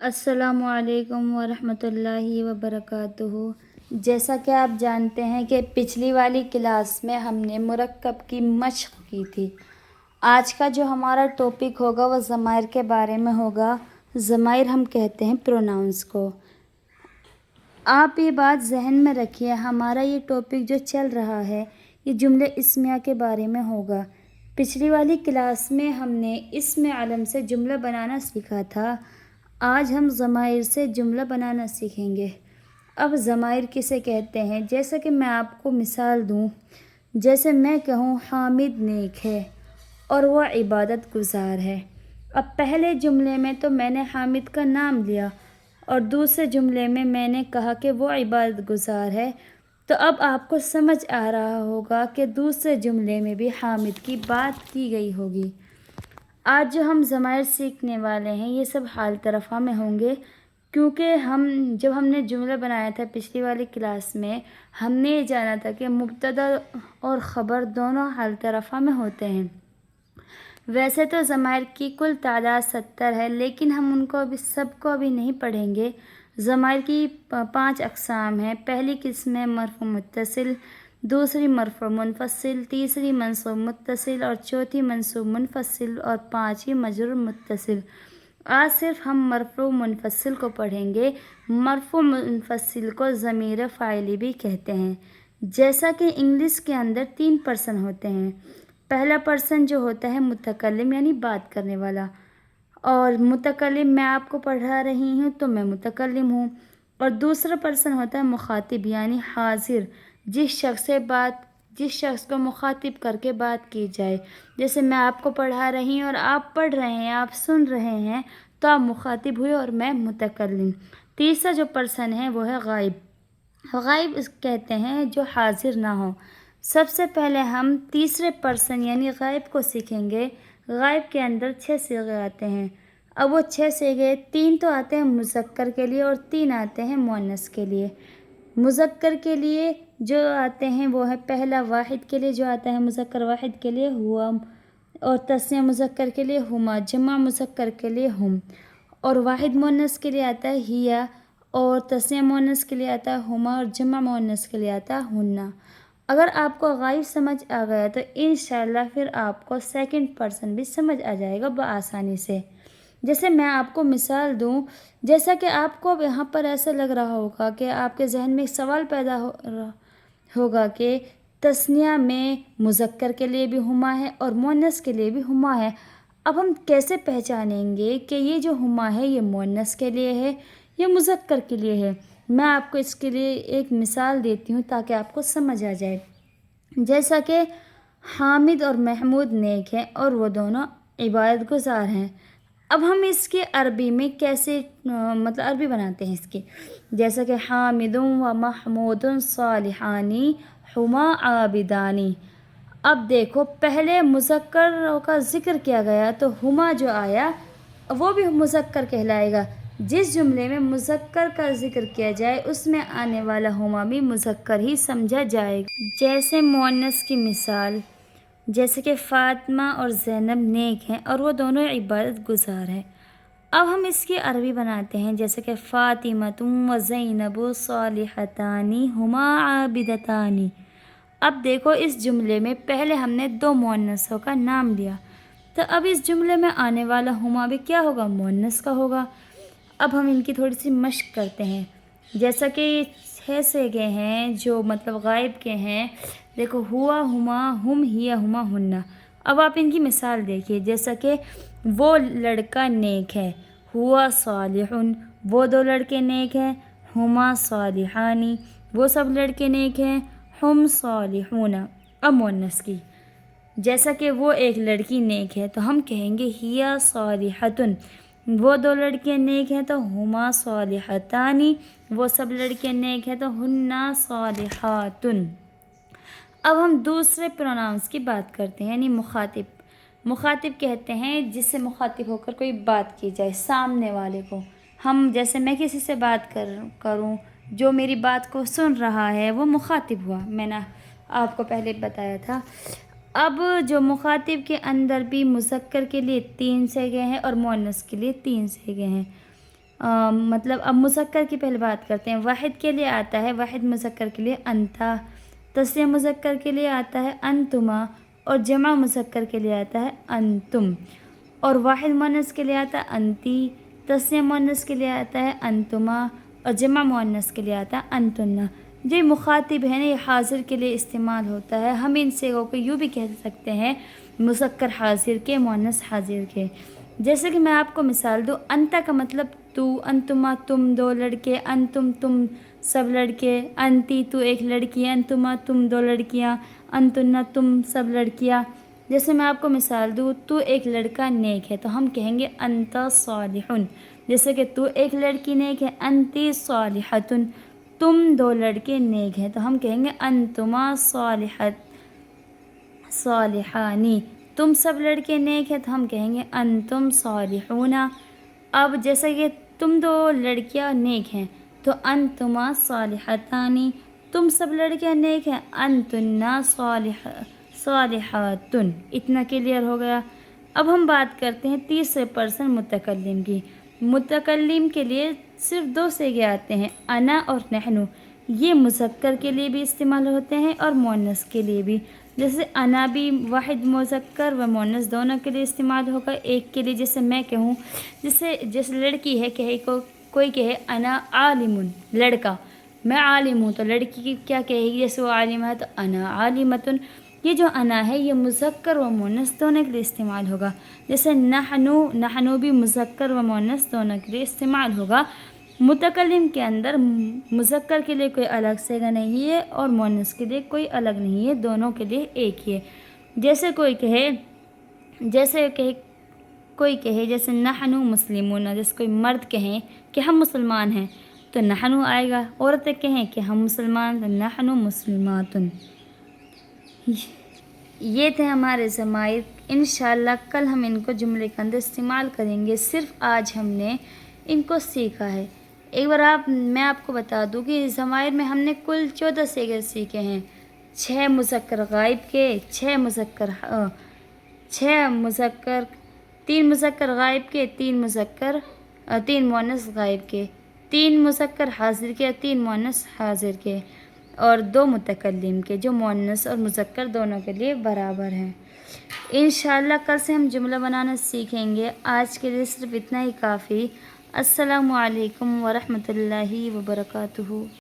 السلام علیکم ورحمۃ اللہ وبرکاتہ۔ جیسا کہ آپ جانتے ہیں کہ پچھلی والی کلاس میں ہم نے مرکب کی مشق کی تھی۔ آج کا جو ہمارا ٹاپک ہوگا وہ ضمائر کے بارے میں ہوگا۔ ضمائر ہم کہتے ہیں پروناؤنس کو۔ آپ یہ بات ذہن میں رکھیے، ہمارا یہ ٹاپک جو چل رہا ہے یہ جملے اسمیہ کے بارے میں ہوگا۔ پچھلی والی کلاس میں ہم نے اسم علم سے جملہ بنانا سیکھا تھا، آج ہم ضمائر سے جملہ بنانا سیکھیں گے۔ اب ضمائر کسے کہتے ہیں؟ جیسا کہ میں آپ کو مثال دوں، جیسے میں کہوں حامد نیک ہے اور وہ عبادت گزار ہے۔ اب پہلے جملے میں تو میں نے حامد کا نام لیا اور دوسرے جملے میں میں نے کہا کہ وہ عبادت گزار ہے، تو اب آپ کو سمجھ آ رہا ہوگا کہ دوسرے جملے میں بھی حامد کی بات کی گئی ہوگی۔ آج جو ہم ضمائر سیکھنے والے ہیں یہ سب حالت رفع میں ہوں گے، کیونکہ جب ہم نے جملہ بنایا تھا پچھلی والی کلاس میں، ہم نے یہ جانا تھا کہ مبتدا اور خبر دونوں حالت رفع میں ہوتے ہیں۔ ویسے تو ضمائر کی کل تعداد 70 ہے، لیکن ہم ان کو سب کو ابھی نہیں پڑھیں گے۔ ضمائر کی 5 اقسام ہیں۔ پہلی قسم ہے مرفوع متصل، دوسری مرفوع منفصل، تیسری منصوب متصل اور چوتھی منصوب منفصل اور پانچویں مجرور متصل۔ آج صرف ہم مرفوع منفصل کو پڑھیں گے۔ مرفوع منفصل کو ضمیر فاعلی بھی کہتے ہیں۔ جیسا کہ انگلش کے اندر 3 پرسن ہوتے ہیں۔ پہلا پرسن جو ہوتا ہے متکلم یعنی بات کرنے والا، اور متکلم میں آپ کو پڑھا رہی ہوں تو میں متکلم ہوں، اور دوسرا پرسن ہوتا ہے مخاطب یعنی حاضر، جس شخص کو مخاطب کر کے بات کی جائے۔ جیسے میں آپ کو پڑھا رہی ہوں اور آپ پڑھ رہے ہیں، آپ سن رہے ہیں، تو آپ مخاطب ہوئے اور میں متکلم۔ تیسرا جو پرسن ہے وہ ہے غائب۔ غائب کہتے ہیں جو حاضر نہ ہو۔ سب سے پہلے ہم تیسرے پرسن یعنی غائب کو سیکھیں گے۔ غائب کے اندر 6 صیغے آتے ہیں۔ اب وہ 6 صیغے 3 تو آتے ہیں مذکر کے لیے اور 3 آتے ہیں مؤنث کے لیے۔ مذکر کے لیے جو آتے ہیں وہ ہے پہلا واحد کے لیے جو آتا ہے مذکر واحد کے لیے ہوا، اور تثنیہ مذکر کے لیے ہما، جمع مذکر کے لیے ہم، اور واحد مؤنث کے لیے آتا ہے ہیا، اور تثنیہ مؤنث کے لیے آتا ہے ہما، اور جمع مؤنث کے لیے آتا ہے ہنہ۔ اگر آپ کو غائب سمجھ آ گیا تو انشاءاللہ پھر آپ کو سیکنڈ پرسن بھی سمجھ آ جائے گا بآسانی سے۔ جیسے میں آپ کو مثال دوں، جیسا کہ آپ کو یہاں پر ایسا لگ رہا ہوگا کہ آپ کے ذہن میں ایک سوال پیدا ہوگا کہ تثنیہ میں مذکر کے لیے بھی ہما ہے اور مؤنث کے لیے بھی ہما ہے، اب ہم کیسے پہچانیں گے کہ یہ جو ہما ہے یہ مؤنث کے لیے ہے یا مذکر کے لیے ہے؟ میں آپ کو اس کے لیے ایک مثال دیتی ہوں تاکہ آپ کو سمجھ آ جائے۔ جیسا کہ حامد اور محمود نیک ہیں اور وہ دونوں عبادت گزار ہیں۔ اب ہم اس کے عربی میں کیسے عربی بناتے ہیں اس کی، جیسا کہ حامد و محمود صالحانی ہما عابدانی۔ اب دیکھو پہلے مذکر کا ذکر کیا گیا تو ہما جو آیا وہ بھی مذکر کہلائے گا۔ جس جملے میں مذکر کا ذکر کیا جائے اس میں آنے والا ہما بھی مذکر ہی سمجھا جائے گا۔ جیسے مؤنث کی مثال، جیسے کہ فاطمہ اور زینب نیک ہیں اور وہ دونوں عبادت گزار ہیں۔ اب ہم اس کی عربی بناتے ہیں، جیسے کہ فاطمۃ و زینب صالحتان ہما عابدتان۔ اب دیکھو اس جملے میں پہلے ہم نے 2 مؤنثوں کا نام لیا، تو اب اس جملے میں آنے والا ہما بھی کیا ہوگا؟ مؤنث کا ہوگا۔ اب ہم ان کی تھوڑی سی مشق کرتے ہیں، جیسا کہ 6 صیغے ہیں جو غائب کے ہیں۔ دیکھو ہوا، ہما، ہم، ہیا، ہما، ہنہ۔ اب آپ ان کی مثال دیکھیے، جیسا کہ وہ لڑکا نیک ہے، ہوا صالح، وہ 2 لڑکے نیک ہیں، ہما صالحانی، وہ سب لڑکے نیک ہیں، ہم صالحون۔ اب مؤنث کی، جیسا کہ وہ ایک لڑکی نیک ہے تو ہم کہیں گے ہیا صالحۃ، وہ 2 لڑکیاں نیک ہیں تو ہما صالحتانی، وہ سب لڑکے نیک ہیں تو ہنہ صالحات۔ اب ہم دوسرے پروناؤنس کی بات کرتے ہیں، یعنی مخاطب۔ مخاطب کہتے ہیں جس سے مخاطب ہو کر کوئی بات کی جائے سامنے والے کو۔ جیسے میں کسی سے بات کروں، جو میری بات کو سن رہا ہے وہ مخاطب ہوا، میں نے آپ کو پہلے بتایا تھا۔ اب جو مخاطب کے اندر بھی مذکر کے لیے 3 صیغے ہیں اور مؤنث کے لیے 3 صیغے ہیں۔ مطلب اب مذکر کی پہلے بات کرتے ہیں. واحد کے لیے آتا ہے، واحد مذکر کے لیے انتا، تسنیہ مذکر کے لیے آتا ہے انتما، اور جمع مذکر کے لیے آتا ہے انتم. اور واحد مؤنث کے لیے آتا ہے انتی، تسنیہ مؤنث کے لیے آتا ہے انتما، اور جمع مؤنث کے لیے آتا ہے انتن. جو مخاطب ہے نا، یہ حاضر کے لیے استعمال ہوتا ہے. ہم ان صیغوں کو یوں بھی کہہ سکتے ہیں مذکر حاضر کے، مؤنث حاضر کے. جیسے کہ میں آپ کو مثال دوں، انتا کا مطلب تو، انتما تم دو لڑکے، انتم تم سب لڑکے، انتی تو ایک لڑکی، انتما تم دو لڑکیاں، انتنا تم سب لڑکیاں. جیسے میں آپ کو مثال دوں، تو ایک لڑکا نیک ہے تو ہم کہیں گے انتا صالحن. جیسے کہ تو ایک لڑکی نیک ہے، انتی صالحتن. تم دو لڑکے نیک ہیں تو ہم کہیں گے انتما صالحانی. تم سب لڑکے نیک ہیں تو ہم کہیں گے انتم صالحون. اب جیسے کہ تم دو لڑکیاں نیک ہیں تو انتما صالحتانی. تم سب لڑکیاں نیک ہیں، انتنا صالحاتن. اتنا کلیئر ہو گیا. اب ہم بات کرتے ہیں تیسرے پرسن متکلم کی. متکلم کے لیے صرف دو صیغے آتے ہیں، انا اور نحنو. یہ مذکر کے لیے بھی استعمال ہوتے ہیں اور مؤنث کے لیے بھی. جیسے انا بھی واحد مذکر و مؤنث دونوں کے لیے استعمال ہوگا. ایک کے لیے جیسے میں کہوں، جیسے لڑکی ہے، کوئی کہے انا عالم، لڑکا میں عالم ہوں، تو لڑکی کی کیا کہے گی؟ جیسے وہ عالمہ ہے تو انا عالمتن. یہ جو انا ہے یہ مذکر و مؤنث دونوں کے لیے استعمال ہوگا. جیسے نحنو بھی مذکر و مؤنث دونوں کے لیے استعمال ہوگا. متکلم کے اندر مذکر کے لیے کوئی الگ صیغہ نہیں ہے اور مؤنث کے لیے کوئی الگ نہیں ہے، دونوں کے لیے ایک ہی ہے. جیسے کوئی کہے جیسے نحنو مسلمون، جیسے کوئی مرد کہیں کہ ہم مسلمان ہیں تو نحنو آئے گا. عورتیں کہیں کہ ہم مسلمان تو نحنو مسلماتن. یہ تھے ہمارے ضمائر. انشاءاللہ کل ہم ان کو جملے کے اندر استعمال کریں گے. صرف آج ہم نے ان کو سیکھا ہے. ایک بار میں آپ کو بتا دوں کہ ضمائر میں ہم نے کل 14 صیغے سیکھے ہیں. 6 مذکر غائب کے، 3 مذکر غائب کے، 3 مؤنث غائب کے، 3 مذکر حاضر کے، 3 مؤنث حاضر کے، اور 2 متکلم کے جو مؤنث اور مذکر دونوں کے لیے برابر ہیں. انشاءاللہ کل سے ہم جملہ بنانا سیکھیں گے. آج کے لیے صرف اتنا ہی کافی. السلام علیکم ورحمۃ اللہ وبرکاتہ.